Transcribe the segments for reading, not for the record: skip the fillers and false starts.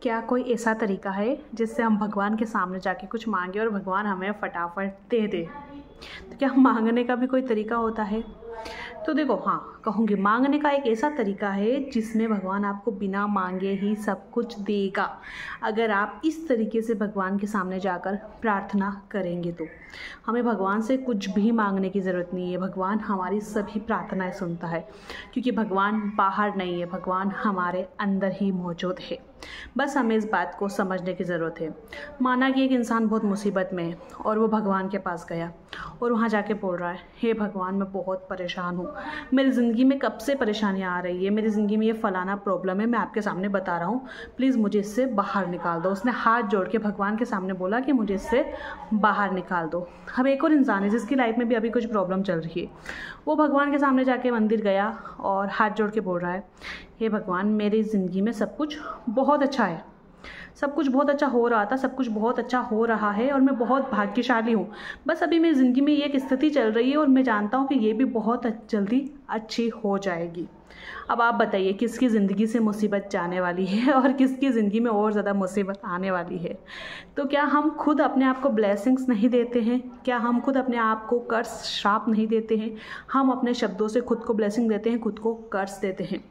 क्या कोई ऐसा तरीका है जिससे हम भगवान के सामने जाके कुछ मांगे और भगवान हमें फटाफट दे दे? तो क्या मांगने का भी कोई तरीका होता है? तो देखो, हाँ कहूँगी, मांगने का एक ऐसा तरीका है जिसमें भगवान आपको बिना मांगे ही सब कुछ देगा। अगर आप इस तरीके से भगवान के सामने जाकर प्रार्थना करेंगे तो हमें भगवान से कुछ भी मांगने की ज़रूरत नहीं है। भगवान हमारी सभी प्रार्थनाएं सुनता है, क्योंकि भगवान बाहर नहीं है, भगवान हमारे अंदर ही मौजूद है। बस हमें इस बात को समझने की ज़रूरत है। माना कि एक इंसान बहुत मुसीबत में है और वो भगवान के पास गया और वहाँ जाके बोल रहा है, हे भगवान, मैं बहुत परेशान हूँ, मेरी ज़िंदगी में कब से परेशानियाँ आ रही है, मेरी ज़िंदगी में ये फ़लाना प्रॉब्लम है, मैं आपके सामने बता रहा हूँ, प्लीज़ मुझे इससे बाहर निकाल दो। उसने हाथ जोड़ के भगवान के सामने बोला कि मुझे इससे बाहर निकाल दो। अब एक और इंसान है जिसकी लाइफ में भी अभी कुछ प्रॉब्लम चल रही है। वो भगवान के सामने जाके मंदिर गया और हाथ जोड़ के बोल रहा है, हे भगवान, मेरी ज़िंदगी में सब कुछ बहुत अच्छा है, सब कुछ बहुत अच्छा हो रहा था, सब कुछ बहुत अच्छा हो रहा है और मैं बहुत भाग्यशाली हूँ। बस अभी मेरी ज़िंदगी में ये एक स्थिति चल रही है और मैं जानता हूँ कि ये भी बहुत जल्दी अच्छी हो जाएगी। अब आप बताइए, किसकी ज़िंदगी से मुसीबत जाने वाली है और किसकी ज़िंदगी में और ज़्यादा मुसीबत आने वाली है? तो क्या हम खुद अपने आप को ब्लेसिंग्स नहीं देते हैं? क्या हम खुद अपने आप को कर्ज श्राप नहीं देते हैं? हम अपने शब्दों से खुद को ब्लेसिंग देते हैं, खुद को कर्ज देते हैं।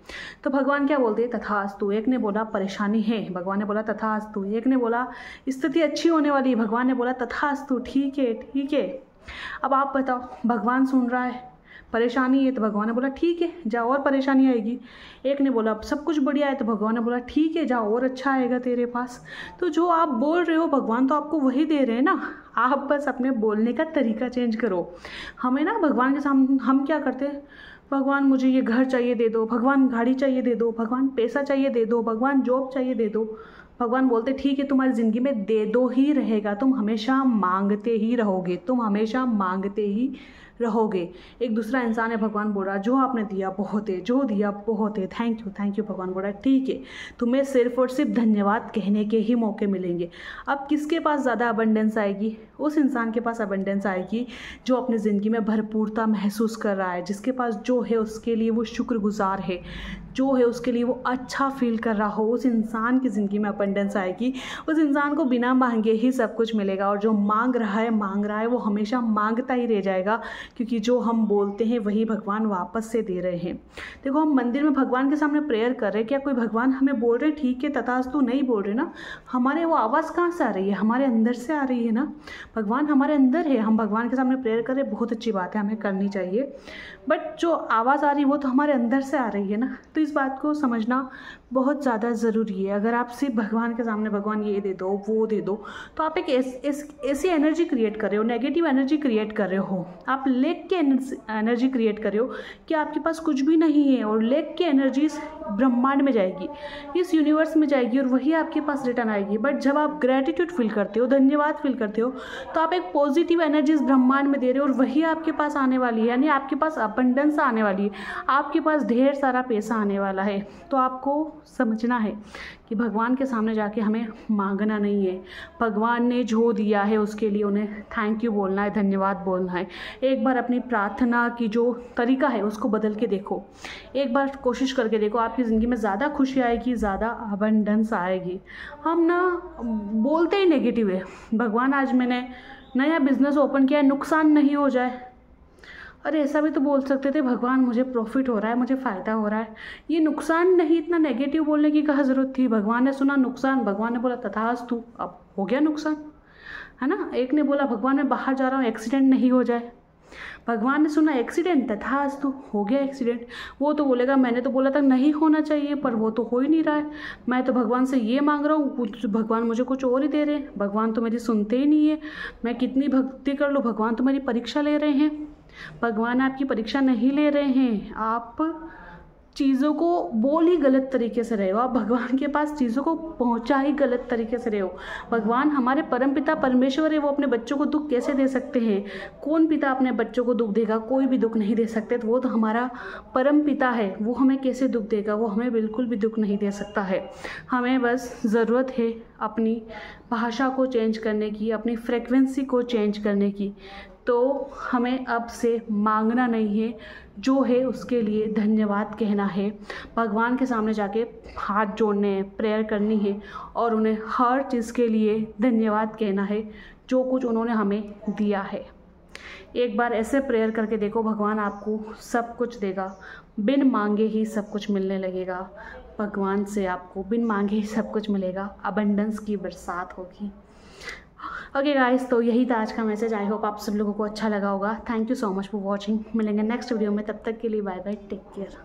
तो भगवान क्या बोलते हैं? तथास्तु। एक ने बोला परेशानी है, भगवान ने बोला तथास्तु। एक ने बोला स्थिति अच्छी होने वाली है, भगवान ने बोला तथास्तु, ठीक है ठीक है। अब आप बताओ, भगवान सुन रहा है, परेशानी है तो भगवान ने बोला ठीक है, जाओ और परेशानी आएगी। एक ने बोला सब कुछ बढ़िया है तो भगवान ने बोला ठीक है, जाओ और अच्छा आएगा तेरे पास। तो जो आप बोल रहे हो भगवान तो आपको वही दे रहे हैं ना, आप बस अपने बोलने का तरीका चेंज करो। हमें ना भगवान के सामने हम क्या करते हैं, भगवान मुझे ये घर चाहिए दे दो, भगवान गाड़ी चाहिए दे दो, भगवान पैसा चाहिए दे दो, भगवान जॉब चाहिए दे दो। भगवान बोलते ठीक है, तुम्हारी ज़िंदगी में दे दो ही रहेगा, तुम हमेशा मांगते ही रहोगे, तुम हमेशा मांगते ही रहोगे। एक दूसरा इंसान है, भगवान बोल रहा जो आपने दिया बहुत है, जो दिया बहुत है, थैंक यू। भगवान बोल रहा ठीक है, तुम्हें सिर्फ और सिर्फ धन्यवाद कहने के ही मौके मिलेंगे। अब किसके पास ज़्यादा अबंडेंस आएगी? उस इंसान के पास अबंडेंस आएगी जो अपनी ज़िंदगी में भरपूरता महसूस कर रहा है, जिसके पास जो है उसके लिए वो शुक्रगुजार है, जो है उसके लिए वो अच्छा फील कर रहा हो। उस इंसान की ज़िंदगी में अबंडेंस आएगी। उस इंसान को बिना मांगे ही सब कुछ मिलेगा। और जो मांग रहा है वो हमेशा मांगता ही रह जाएगा, क्योंकि जो हम बोलते हैं वही भगवान वापस से दे रहे हैं। देखो, हम मंदिर में भगवान के सामने प्रेयर कर रहे हैं, क्या कोई भगवान हमें बोल रहे ठीक है तथास्तु? नहीं बोल रहे ना। हमारे वो आवाज़ कहाँ से आ रही है? हमारे अंदर से आ रही है ना। भगवान हमारे अंदर है, हम भगवान के सामने प्रेयर कर रहे हैं, बहुत अच्छी बात है, हमें करनी चाहिए। बट जो आवाज़ आ रही है वो तो हमारे अंदर से आ रही है ना। तो इस बात को समझना बहुत ज़्यादा ज़रूरी है। अगर आप सिर्फ भगवान के सामने भगवान ये दे दो वो दे दो, तो आप एक ऐसी एनर्जी क्रिएट कर रहे हो, नेगेटिव एनर्जी क्रिएट कर रहे हो, आप लेक की एनर्जी क्रिएट कर रहे हो कि आपके पास कुछ भी नहीं है। और लेक की एनर्जी इस ब्रह्मांड में जाएगी, इस यूनिवर्स में जाएगी और वही आपके पास रिटर्न आएगी। बट जब आप ग्रेटिट्यूड फील करते हो, धन्यवाद फील करते हो, तो आप एक पॉजिटिव एनर्जी इस ब्रह्मांड में दे रहे हो और वही आपके पास आने वाली है। यानी आपके पास अबंडेंस आने वाली है, आपके पास ढेर सारा पैसा आने वाला है। तो आपको समझना है कि भगवान के सामने जाके हमें मांगना नहीं है। भगवान ने जो दिया है उसके लिए उन्हें थैंक यू बोलना है, धन्यवाद बोलना है। एक बार अपनी प्रार्थना की जो तरीका है उसको बदल के देखो, एक बार कोशिश करके देखो, आपकी ज़िंदगी में ज़्यादा खुशी आएगी, ज़्यादा अबंडेंस आएगी। हम ना बोलते ही नेगेटिव है, भगवान आज मैंने नया बिजनेस ओपन किया है, नुकसान नहीं हो जाए। अरे ऐसा भी तो बोल सकते थे, भगवान मुझे प्रॉफिट हो रहा है, मुझे फ़ायदा हो रहा है। ये नुकसान नहीं, इतना नेगेटिव बोलने की कहाँ ज़रूरत थी? भगवान ने सुना नुकसान, भगवान ने बोला तथास्तु, अब हो गया नुकसान, है ना। एक ने बोला भगवान मैं बाहर जा रहा हूँ, एक्सीडेंट नहीं हो जाए, भगवान ने सुना एक्सीडेंट, तथास्तु, हो गया एक्सीडेंट। वो तो बोलेगा मैंने तो बोला था नहीं होना चाहिए, पर वो तो हो ही नहीं रहा है, मैं तो भगवान से ये मांग रहा हूँ, भगवान मुझे कुछ और ही दे रहे हैं, भगवान तो मेरी सुनते ही नहीं है, मैं कितनी भक्ति कर लूँ, भगवान तो मेरी परीक्षा ले रहे हैं। भगवान आपकी परीक्षा नहीं ले रहे हैं, आप चीज़ों को बोल ही गलत तरीके से रहे हो, आप भगवान के पास चीज़ों को पहुंचा ही गलत तरीके से रहे हो। भगवान हमारे परम पिता परमेश्वर है, वो अपने बच्चों को दुख कैसे दे सकते हैं? कौन पिता अपने बच्चों को दुख देगा? कोई भी दुख नहीं दे सकते। तो वो तो हमारा परम पिता है, वो हमें कैसे दुख देगा? वो हमें बिल्कुल भी दुख नहीं दे सकता है। हमें बस ज़रूरत है अपनी भाषा को चेंज करने की, अपनी फ्रिक्वेंसी को चेंज करने की। तो हमें अब से मांगना नहीं है, जो है उसके लिए धन्यवाद कहना है, भगवान के सामने जाके हाथ जोड़ने हैं, प्रेयर करनी है और उन्हें हर चीज़ के लिए धन्यवाद कहना है जो कुछ उन्होंने हमें दिया है। एक बार ऐसे प्रेयर करके देखो, भगवान आपको सब कुछ देगा, बिन मांगे ही सब कुछ मिलने लगेगा। भगवान से आपको बिन मांगे ही सब कुछ मिलेगा, अबंडेंस की बरसात होगी। ओके गाइस, तो यही था आज का मैसेज। आई होप आप सब लोगों को अच्छा लगा होगा। Thank you so much for watching. मिलेंगे नेक्स्ट वीडियो में, तब तक के लिए बाय बाय, टेक केयर।